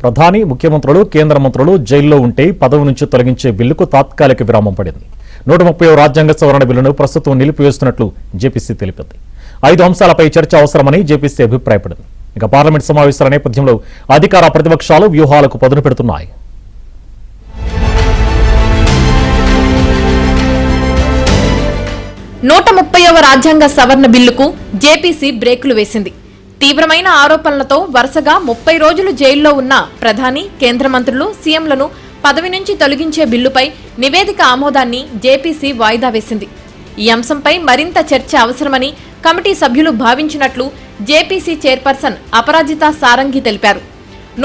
ప్రధాని, ముఖ్యమంత్రులు, కేంద్ర మంత్రులు జైల్లో ఉంటే పదవి నుంచి తొలగించే బిల్లుకు తాత్కాలిక విరామం పడింది. 130వ రాజ్యాంగ సవరణ బిల్లును ప్రస్తుతం నిలిపివేస్తున్నట్లు జేపీసీ తెలిపింది. 5 అంశాలపై చర్చ అవసరమని జేపీసీ అభిప్రాయపడింది. ఇక పార్లమెంట్ సమావేశాల నేపథ్యంలో అధికార ప్రతిపక్షాలు వ్యూహాలకు పదును పెడుతున్నాయి. నూట 130వ రాజ్యాంగ సవరణ బిల్లుకు జేపీసీ బ్రేకులు వేసింది. తీవ్రమైన ఆరోపణలతో వరుసగా 30 రోజులు జైల్లో ఉన్న ప్రధాని, కేంద్ర మంత్రులు, సీఎంలను పదవి నుంచి తొలగించే బిల్లుపై నివేదిక ఆమోదాన్ని జేపీసీ వాయిదా వేసింది. ఈ అంశంపై మరింత చర్చ అవసరమని కమిటీ సభ్యులు భావించినట్లు జేపీసీ చైర్పర్సన్ అపరాజితా సారంగి తెలిపారు.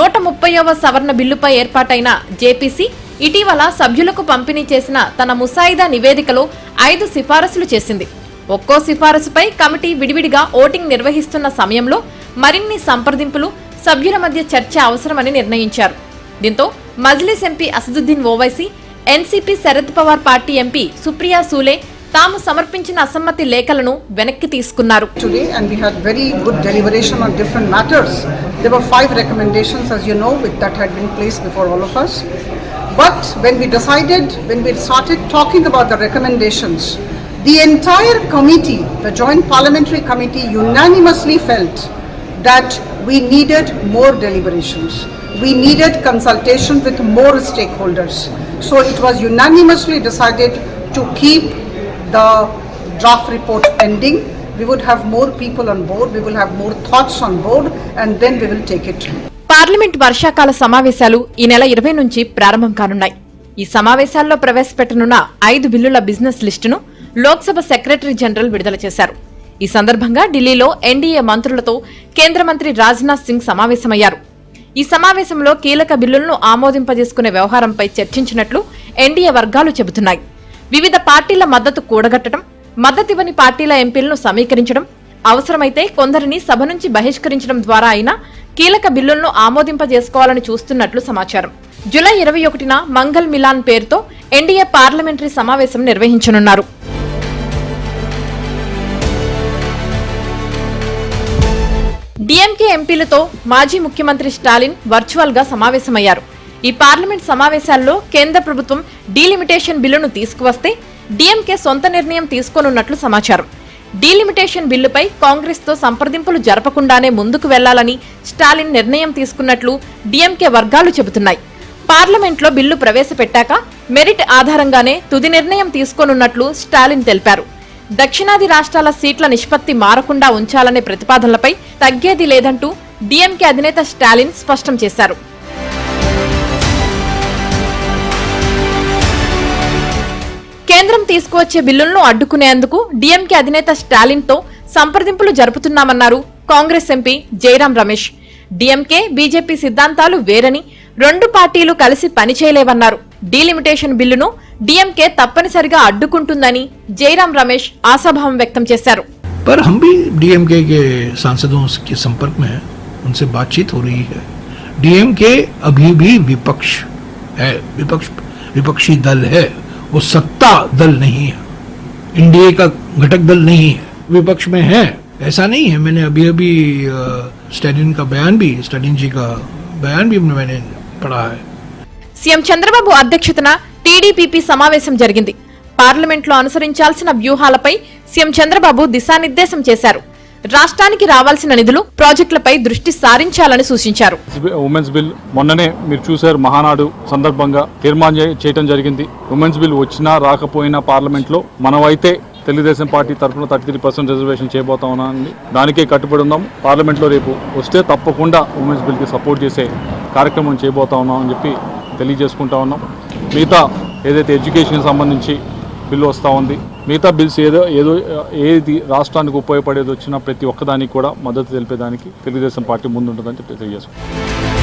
130వ సవరణ బిల్లుపై ఏర్పాటైన జేపీసీ ఇటీవల సభ్యులకు పంపిణీ చేసిన తన ముసాయిదా నివేదికలో 5 సిఫారసులు చేసింది. ఒక్కో సిఫారసుపై కమిటీ విడివిడిగా ఓటింగ్ నిర్వహిస్తున్న సమయంలో మరిన్ని సంప్రదింపులు, సభ్యుల మధ్య చర్చ అవసరమని నిర్ణయించారు. దీంతో Majlis MP Asaduddin Owaisi, NCP Sharad Pawar party MP Supriya Sule తాము సమర్పించిన అసమ్మతి లేఖలను వెనక్కి తీసుకున్నారు. Today and we had very good deliberation on different matters. There were 5 recommendations, as you know, that had been placed before all of us. But when we started talking about the recommendations, the entire committee, the Joint Parliamentary Committee, unanimously felt that we needed more deliberations. We needed consultation with more stakeholders. So it was unanimously decided to keep the draft report pending. We would have more people on board, we will have more thoughts on board, and then we will take it. Parliament వర్షాకాల సమావేశాలు ఈ నెల 20 నుంచి ప్రారంభం కానున్నాయి. ఈ సమావేశాల్లో ప్రవేశపెట్టనున్న 5 బిల్లుల బిజినెస్ లిస్టును లోక్సభ సెక్రటరీ జనరల్ విడుదల చేశారు. ఈ సందర్భంగా ఢిల్లీలో ఎన్డీఏ మంత్రులతో కేంద్ర మంత్రి రాజ్నాథ్ సింగ్ సమావేశమయ్యారు. ఈ సమావేశంలో కీలక బిల్లులను ఆమోదింపజేసుకునే వ్యవహారంపై చర్చించినట్లు ఎన్డీఏ వర్గాలు చెబుతున్నాయి. వివిధ పార్టీల మద్దతు కూడగట్టడం, మద్దతివ్వని పార్టీల ఎంపీలను సమీకరించడం, అవసరమైతే కొందరిని సభ నుంచి బహిష్కరించడం ద్వారా అయినా కీలక బిల్లులను ఆమోదింపజేసుకోవాలని చూస్తున్నట్లు సమాచారం. జూలై 21న మంగళ్ మిలాన్ పేరుతో ఎన్డీఏ పార్లమెంటరీ సమావేశం నిర్వహించనున్నారు. డీఎంకే ఎంపీలతో మాజీ ముఖ్యమంత్రి స్టాలిన్ వర్చువల్ గా సమావేశమయ్యారు. ఈ పార్లమెంట్ సమావేశాల్లో కేంద్ర ప్రభుత్వం డీలిమిటేషన్ బిల్లును తీసుకువస్తే డీఎంకే సొంత నిర్ణయం తీసుకోనున్నట్లు సమాచారం. డీలిమిటేషన్ బిల్లుపై కాంగ్రెస్ తో సంప్రదింపులు జరపకుండానే ముందుకు వెళ్లాలని స్టాలిన్ నిర్ణయం తీసుకున్నట్లు డీఎంకే వర్గాలు చెబుతున్నాయి. పార్లమెంట్లో బిల్లు ప్రవేశపెట్టాక మెరిట్ ఆధారంగానే తుది నిర్ణయం తీసుకోనున్నట్లు స్టాలిన్ తెలిపారు. దక్షిణాది రాష్ట్రాల సీట్ల నిష్పత్తి మారకుండా ఉంచాలనే ప్రతిపాదనలపై తగ్గేది లేదంటూ డీఎంకే అధినేత స్టాలిన్ స్పష్టం చేశారు. కేంద్రం తీసుకువచ్చే బిల్లులను అడ్డుకునేందుకు డీఎంకే అధినేత స్టాలిన్ తో సంప్రదింపులు జరుపుతున్నామన్నారు Congress MP Jairam Ramesh. DMK, BJP సిద్ధాంతాలు వేరని, 2 పార్టీలు కలిసి పనిచేయలేవన్నారు. డీలిమిటేషన్ బిల్లును డీఎంకే తప్పనిసరిగా అడ్డుకుంటుందని జైరాం రమేష్ ఆశాభావం వ్యక్తం చేశారు. पर हम भी डीएमके के सांसदों के संपर्क में हैं, उनसे बातचीत हो रही है. डीएमके अभी भी विपक्ष है, विपक्षी दल है, वो सत्ता दल नहीं है, एनडीए का घटक दल नहीं है, विपक्ष में है. ऐसा नहीं है. मैंने अभी स्टैलिन जी का बयान भी मैंने पढ़ा है. సీఎం చంద్రబాబు అధ్యక్షతన టీడీపీపీ సమావేశం జరిగింది. పార్లమెంట్లో అనుసరించాల్సిన వ్యూహాలపై సీఎం చంద్రబాబు దిశానిర్దేశం చేశారు. రాష్ట్రానికి రావాల్సిన నిధులు, ప్రాజెక్టులపై దృష్టి సారించాలని సూచించారు. ఉమెన్స్ బిల్ మొన్ననే మీరు చూశారు, మహానాడు సందర్భంగా తీర్మానం చేయడం జరిగింది. ఉమెన్స్ బిల్ వచ్చినా రాకపోయినా పార్లమెంట్లో మనమైతే తెలుగుదేశం పార్టీ తరఫున 33% రిజర్వేషన్ చేయబోతా ఉన్నామండి. దానికే కట్టుబడి ఉన్నాం. పార్లమెంట్లో రేపు వస్తే తప్పకుండా ఉమెన్స్ బిల్కి సపోర్ట్ చేసే కార్యక్రమం చేయబోతా ఉన్నాం అని చెప్పి తెలియజేసుకుంటా ఉన్నాం. మిగతా ఏదైతే ఎడ్యుకేషన్ సంబంధించి బిల్లు వస్తూ ఉంది, మిగతా బిల్స్ ఏది రాష్ట్రానికి ఉపయోగపడేది వచ్చినా ప్రతి ఒక్కదానికి కూడా మద్దతు తెలిపేదానికి తెలుగుదేశం పార్టీ ముందుంటుందని చెప్పి తెలియజేసుకుంటాం.